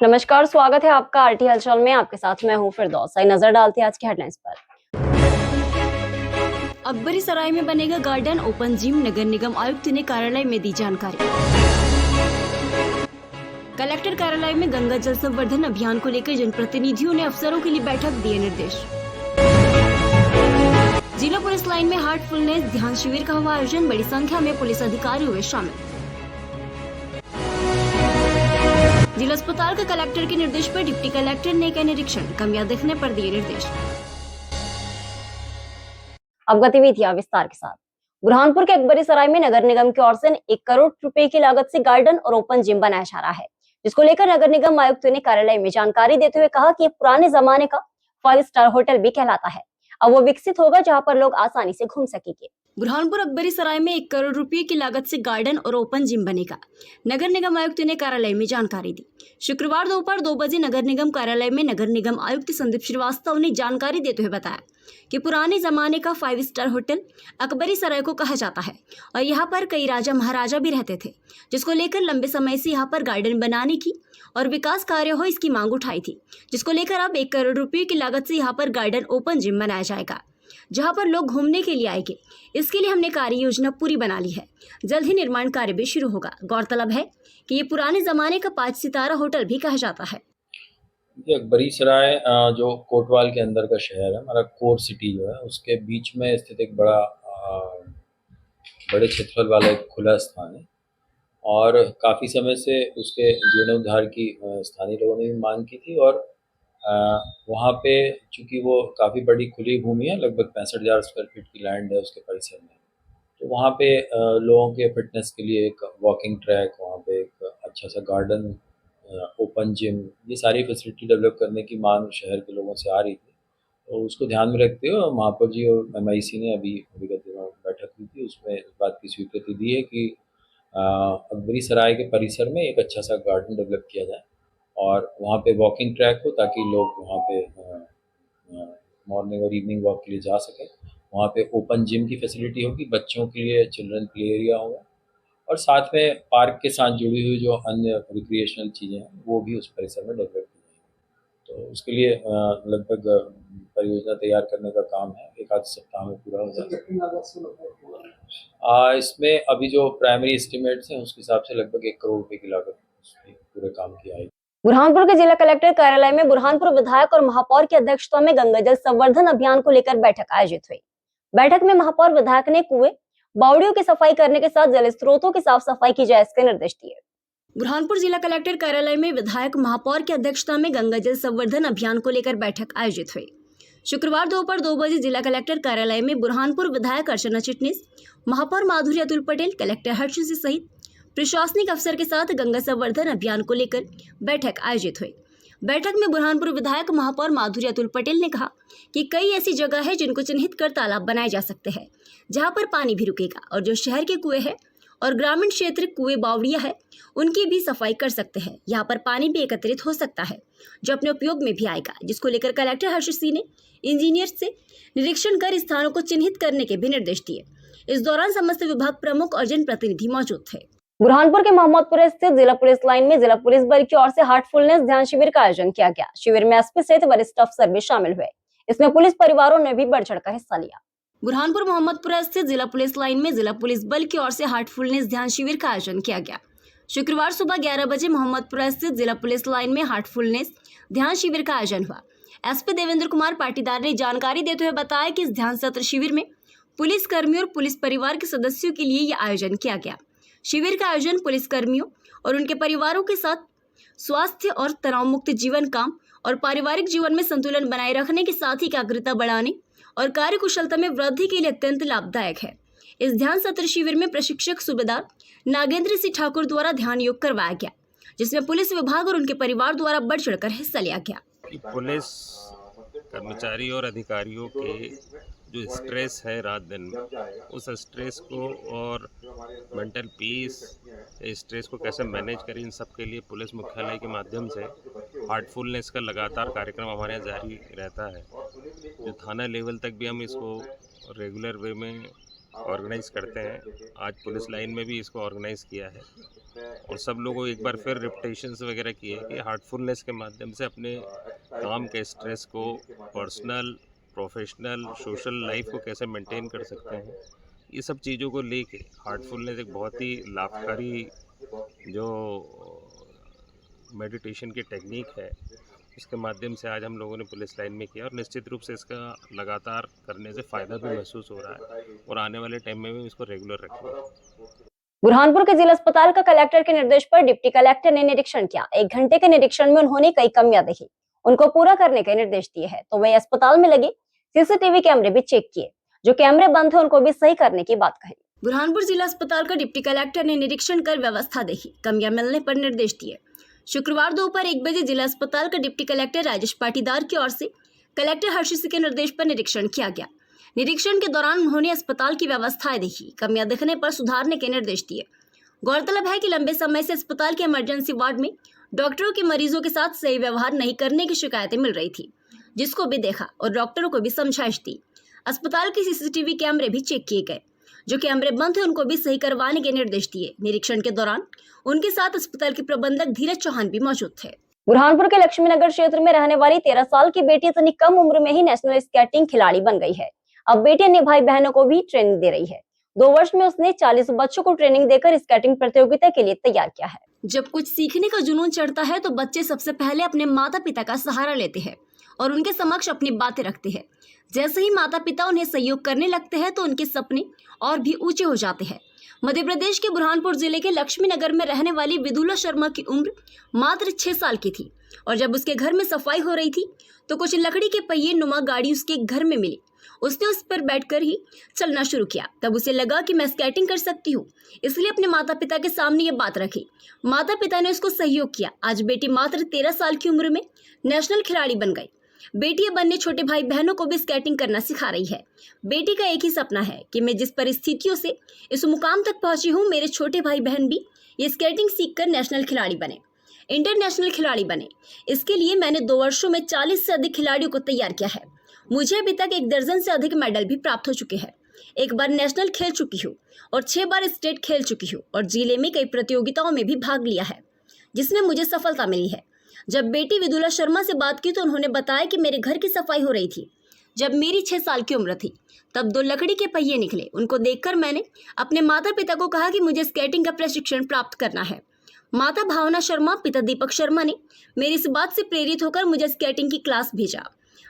नमस्कार, स्वागत है आपका आरटी हलचल में। आपके साथ मैं हूं फिरदौस। आइए नजर डालते हैं आज की हेडलाइंस पर। अकबरी सराय में बनेगा गार्डन ओपन जिम, नगर निगम आयुक्त ने कार्यालय में दी जानकारी। कलेक्टर कार्यालय में गंगा जल संवर्धन अभियान को लेकर जनप्रतिनिधियों ने अफसरों के लिए बैठक, दिए निर्देश। जिला पुलिस लाइन में हार्टफुलनेस ध्यान शिविर का हुआ आयोजन, बड़ी संख्या में पुलिस अधिकारी हुए शामिल। जिला अस्पताल के कलेक्टर के निर्देश पर डिप्टी कलेक्टर ने किया निरीक्षण, कमियां दिखने पर दिए निर्देश। अब गतिविधियां विस्तार के साथ। बुरहानपुर के अकबरी सराय में नगर निगम की ओर से 1 करोड़ रुपए की लागत से गार्डन और ओपन जिम बनाया जा रहा है, जिसको लेकर नगर निगम आयुक्त ने कार्यालय में जानकारी देते हुए कहा कि ये पुराने जमाने का 5 स्टार होटल भी कहलाता है। अब वो विकसित होगा जहाँ पर लोग आसानी से घूम सकेंगे। बुरहानपुर अकबरी सराय में 1 करोड़ रुपए की लागत से गार्डन और ओपन जिम बनेगा, नगर निगम आयुक्त ने कार्यालय में जानकारी दी। शुक्रवार दोपहर 2 बजे नगर निगम कार्यालय में नगर निगम आयुक्त संदीप श्रीवास्तव ने जानकारी देते हुए बताया कि पुराने जमाने का 5 स्टार होटल अकबरी सराय को कहा जाता है और यहाँ पर कई राजा महाराजा भी रहते थे, जिसको लेकर लंबे समय से यहाँ पर गार्डन बनाने की और विकास कार्य हो इसकी मांग उठाई थी, जिसको लेकर अब 1 करोड़ रुपए की लागत से यहाँ पर गार्डन ओपन जिम बनाया जाएगा, जहां पर लोग घूमने के लिए आएंगे। इसके लिए हमने कार्य योजना पूरी बना ली है, जल्द ही निर्माण कार्य भी शुरू होगा। गौरतलब है कि ये पुराने जमाने का 5 सितारा होटल भी कहा जाता है। ये अकबरी सराय जो कोतवाल के अंदर का शहर है, हमारा कोर सिटी जो है, उसके बीच में स्थित एक बड़े क्षेत्रफल वाला एक खुला स्थान है और काफ़ी समय से उसके जीर्णोद्धार की स्थानीय लोगों ने भी मांग की थी। और वहाँ पे चूँकि वो काफ़ी बड़ी खुली भूमि है, लगभग 65,000 स्क्वायर फीट की लैंड है उसके परिसर में, तो वहाँ पे लोगों के फिटनेस के लिए एक वॉकिंग ट्रैक, वहाँ पे एक अच्छा सा गार्डन, ओपन जिम, ये सारी फैसिलिटी डेवलप करने की मांग शहर के लोगों से आ रही थी। तो उसको ध्यान में रखते हुए महापौर जी और MIC ने अभी विगत दिनों बैठक हुई थी, उसमें इस बात की स्वीकृति दी है कि अकबरी सराय के परिसर में एक अच्छा सा गार्डन डेवलप किया जाए और वहाँ पे वॉकिंग ट्रैक हो ताकि लोग वहाँ पे मॉर्निंग और इवनिंग वॉक के लिए जा सकें। वहाँ पे ओपन जिम की फैसिलिटी होगी, बच्चों के लिए चिल्ड्रन प्ले एरिया होगा और साथ में पार्क के साथ जुड़ी हुई जो अन्य रिक्रिएशनल चीज़ें हैं वो भी उस परिसर में डेवलप की जाएंगी। तो उसके लिए लगभग परियोजना तैयार करने का काम है, 1 आध सप्ताह में पूरा हो जाएगा। इसमें अभी जो प्राइमरी एस्टिमेट्स हैं उसके हिसाब से लगभग 1 करोड़ रुपए की लागत पूरे काम की आएगी। बुरहानपुर के जिला कलेक्टर कार्यालय में बुरहानपुर विधायक और महापौर की अध्यक्षता में गंगा जल संवर्धन अभियान को लेकर बैठक आयोजित हुई। बैठक में महापौर विधायक ने कुएं, बावड़ियों की सफाई करने के साथ जल स्रोतों की साफ सफाई की जाए, इसके निर्देश दिए। बुरहानपुर जिला कलेक्टर कार्यालय में विधायक महापौर की अध्यक्षता में गंगा जल संवर्धन अभियान को लेकर बैठक आयोजित हुई। शुक्रवार दोपहर 2 बजे जिला कलेक्टर कार्यालय में बुरहानपुर विधायक अर्चना चिटनिस, महापौर माधुरी अतुल पटेल, कलेक्टर हर्ष सिंह सहित प्रशासनिक अफसर के साथ गंगा संवर्धन अभियान को लेकर बैठक आयोजित हुई। बैठक में बुरहानपुर विधायक महापौर माधुरी अतुल पटेल ने कहा कि कई ऐसी जगह है जिनको चिन्हित कर तालाब बनाए जा सकते हैं, जहां पर पानी भी रुकेगा और जो शहर के कुएं हैं और ग्रामीण क्षेत्र कुएं बावड़ियां है उनकी भी सफाई कर सकते हैं। यहाँ पर पानी भी एकत्रित हो सकता है जो अपने उपयोग में भी आएगा, जिसको लेकर कलेक्टर हर्ष सिंह ने इंजीनियर से निरीक्षण कर स्थानों को चिन्हित करने के भी निर्देश दिए। इस दौरान समस्त विभाग प्रमुख और जनप्रतिनिधि मौजूद थे। बुरहानपुर के मोहम्मदपुर स्थित जिला पुलिस लाइन में जिला पुलिस बल की ओर से हार्टफुलनेस ध्यान शिविर का आयोजन किया गया। शिविर में SP सहित वरिष्ठ अफसर भी शामिल हुए। इसमें पुलिस परिवारों ने भी बढ़ चढ़कर हिस्सा लिया। बुरहानपुर मोहम्मदपुर स्थित जिला पुलिस लाइन में जिला पुलिस बल की ओर से हार्टफुलनेस ध्यान शिविर का आयोजन किया गया। शुक्रवार सुबह 11 बजे मोहम्मदपुर स्थित जिला पुलिस लाइन में हार्टफुलनेस ध्यान शिविर का आयोजन हुआ। SP देवेंद्र कुमार पाटीदार ने जानकारी देते हुए बताया कि इस ध्यान सत्र शिविर में पुलिस कर्मियों और पुलिस परिवार के सदस्यों के लिए यह आयोजन किया गया। शिविर का आयोजन पुलिस कर्मियों और उनके परिवारों के साथ स्वास्थ्य और तनाव मुक्त जीवन, काम और पारिवारिक जीवन में संतुलन बनाए रखने के साथ ही एकाग्रता बढ़ाने और कार्य कुशलता में वृद्धि के लिए अत्यंत लाभदायक है। इस ध्यान सत्र शिविर में प्रशिक्षक सूबेदार नागेंद्र सिंह ठाकुर द्वारा ध्यान योग करवाया गया, जिसमें पुलिस विभाग और उनके परिवार द्वारा बढ़ चढ़कर हिस्सा लिया गया। पुलिस कर्मचारी और अधिकारियों के जो स्ट्रेस है रात दिन में, उस स्ट्रेस को और मेंटल पीस, स्ट्रेस को कैसे मैनेज करें, इन सब के लिए पुलिस मुख्यालय के माध्यम से हार्टफुलनेस का लगातार कार्यक्रम हमारे यहाँ जारी रहता है। जो थाना लेवल तक भी हम इसको रेगुलर वे में ऑर्गेनाइज करते हैं। आज पुलिस लाइन में भी इसको ऑर्गेनाइज किया है और सब लोगों को एक बार फिर रिपीटेशंस वगैरह किए कि हार्टफुलनेस के माध्यम से अपने काम के स्ट्रेस को पर्सनल, प्रोफेशनल, सोशल लाइफ को कैसे मेंटेन कर सकते हैं, ये सब चीज़ों को लेके हार्टफुलनेस एक बहुत ही लाभकारी जो मेडिटेशन की टेक्निक है, उसके माध्यम से आज हम लोगों ने पुलिस लाइन में किया और निश्चित रूप से इसका लगातार करने से फ़ायदा भी महसूस हो रहा है और आने वाले टाइम में भी इसको रेगुलर रखेंगे। बुरहानपुर के जिला अस्पताल का कलेक्टर के निर्देश पर डिप्टी कलेक्टर ने निरीक्षण किया। 1 घंटे के निरीक्षण में उन्होंने कई कमियां देखी, उनको पूरा करने के निर्देश दिए हैं। तो वही अस्पताल में लगे सीसीटीवी कैमरे भी चेक किए, जो कैमरे बंद है उनको भी सही करने की बात कही। बुरहानपुर जिला अस्पताल का डिप्टी कलेक्टर ने निरीक्षण कर व्यवस्था देखी, कमियां मिलने पर निर्देश दिए। शुक्रवार दोपहर 1 बजे जिला अस्पताल का डिप्टी कलेक्टर राजेश पाटीदार की ओर से कलेक्टर हर्षित के निर्देश पर निरीक्षण किया गया। निरीक्षण के दौरान उन्होंने अस्पताल की व्यवस्थाएं देखी, कमियां दिखने पर सुधारने के निर्देश दिए। गौरतलब है कि लंबे समय से अस्पताल के इमरजेंसी वार्ड में डॉक्टरों के मरीजों के साथ सही व्यवहार नहीं करने की शिकायतें मिल रही थी, जिसको भी देखा और डॉक्टरों को भी समझाइश दी। अस्पताल के सीसीटीवी कैमरे भी चेक किए गए, जो कैमरे बंद थे उनको भी सही करवाने के निर्देश दिए। निरीक्षण के दौरान उनके साथ अस्पताल के प्रबंधक धीरज चौहान भी मौजूद थे। बुरहानपुर के लक्ष्मीनगर क्षेत्र में रहने वाली 13 साल की बेटी इतनी कम उम्र में ही नेशनल स्केटिंग खिलाड़ी बन गई है। अब बेटी अन्य भाई बहनों को भी ट्रेनिंग दे रही है। 2 वर्ष में उसने 40 बच्चों को ट्रेनिंग देकर स्केटिंग प्रतियोगिता के लिए तैयार किया है। जब कुछ सीखने का जुनून चढ़ता है तो बच्चे सबसे पहले अपने माता पिता का सहारा लेते हैं और उनके समक्ष अपनी बातें रखते हैं। जैसे ही माता पिता उन्हें सहयोग करने लगते हैं तो उनके सपने और भी ऊंचे हो जाते हैं। मध्य प्रदेश के बुरहानपुर जिले के लक्ष्मीनगर में रहने वाली विदुला शर्मा की उम्र मात्र 6 साल की थी और जब उसके घर में सफाई हो रही थी तो कुछ लकड़ी के पहिए नुमा गाड़ी उसके घर में मिली। उसने उस पर बैठकर ही चलना शुरू किया। तब उसे लगा कि मैं स्केटिंग कर सकती हूँ, इसलिए अपने माता पिता के सामने ये बात रखी। माता पिता ने उसको सहयोग किया। आज बेटी मात्र 13 साल की उम्र में नेशनल खिलाड़ी बन गई। बेटी अब अन्य छोटे भाई बहनों को भी स्केटिंग करना सिखा रही है। बेटी का एक ही सपना है कि मैं जिस परिस्थितियों से इस मुकाम तक पहुंची हूँ, मेरे छोटे भाई बहन भी ये स्केटिंग सीखकर नेशनल खिलाड़ी बने, इंटरनेशनल खिलाड़ी बने। इसके लिए मैंने 2 वर्षों में 40 से अधिक खिलाड़ियों को तैयार किया है। मुझे अभी तक 1 दर्जन से अधिक मेडल भी प्राप्त हो चुके हैं। 1 बार नेशनल खेल चुकी हूँ और 6 बार स्टेट खेल चुकी हूँ और जिले में कई प्रतियोगिताओं में भी भाग लिया है, जिसमें मुझे सफलता मिली है। जब बेटी विदुला शर्मा से बात की तो उन्होंने बताया कि मेरे घर की सफाई हो रही थी। जब मेरी 6 साल की उम्र थी तब 2 लकड़ी के पहिए निकले। उनको देखकर मैंने अपने माता पिता को कहा कि मुझे स्केटिंग का प्रशिक्षण प्राप्त करना है। माता भावना शर्मा, पिता दीपक शर्मा ने मेरी इस बात से प्रेरित होकर मुझे स्केटिंग की क्लास भेजा।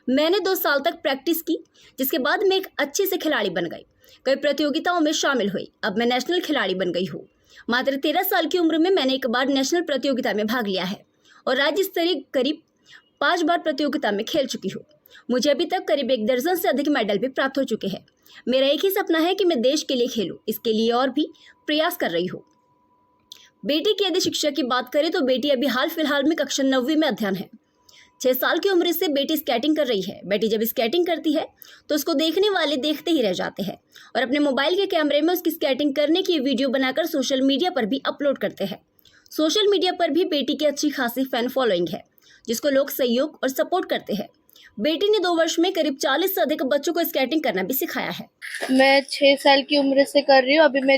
मैंने 2 साल तक प्रैक्टिस की, जिसके बाद मैं एक अच्छे से खिलाड़ी बन गई। कई प्रतियोगिताओं में शामिल हुई। अब मैं नेशनल खिलाड़ी बन गई हूँ। मात्र 13 साल की उम्र में मैंने 1 बार नेशनल प्रतियोगिता में भाग लिया है और राज्य स्तरीय करीब 5 बार प्रतियोगिता में खेल चुकी हूँ। मुझे अभी तक करीब 1 दर्जन से अधिक मेडल भी प्राप्त हो चुके हैं। मेरा एक ही सपना है कि मैं देश के लिए खेलूँ। इसके लिए और भी प्रयास कर रही हूँ। बेटी की यदि शिक्षा की बात करें तो बेटी अभी हाल फिलहाल में कक्षा 9वीं में अध्ययन है। 6 साल की उम्र से बेटी स्केटिंग कर रही है। बेटी जब स्केटिंग करती है तो उसको देखने वाले देखते ही रह जाते हैं और अपने मोबाइल के कैमरे में उसकी स्केटिंग करने की वीडियो बनाकर सोशल मीडिया पर भी अपलोड करते हैं। सोशल मीडिया पर भी बेटी की अच्छी खासी फैन फॉलोइंग है, जिसको लोग सहयोग और सपोर्ट करते हैं। बेटी ने 2 वर्ष में करीब 40 से अधिक बच्चों को स्केटिंग करना भी सिखाया है। मैं 6 साल की उम्र से कर रही हूँ। अभी मैं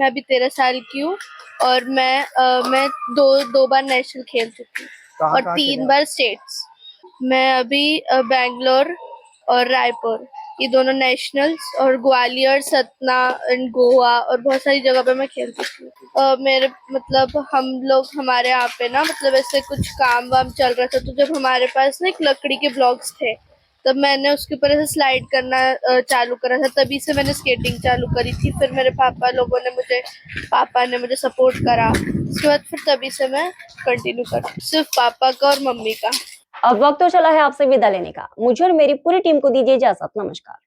अभी 13 साल की हूँ और मैं दो बार नेशनल खेल चुकी हूँ और 3 बार स्टेट्स। मैं अभी बेंगलोर और रायपुर, ये दोनों नेशनल्स, और ग्वालियर, सतना एंड गोवा और बहुत सारी जगह पे मैं खेल चुकी हूँ। मेरे हमारे यहाँ पे ना ऐसे कुछ काम वाम चल रहा था, तो जब हमारे पास ना एक लकड़ी के ब्लॉक्स थे तब मैंने उसके ऊपर ऐसे स्लाइड करना चालू करा था। तभी से मैंने स्केटिंग चालू करी थी। फिर मेरे पापा ने मुझे सपोर्ट करा। उसके बाद फिर तभी से मैं कंटिन्यू करा, सिर्फ पापा का और मम्मी का। अब वक्त तो चला है आपसे विदा लेने का। मुझे और मेरी पूरी टीम को दीजिए इजाजत। नमस्कार।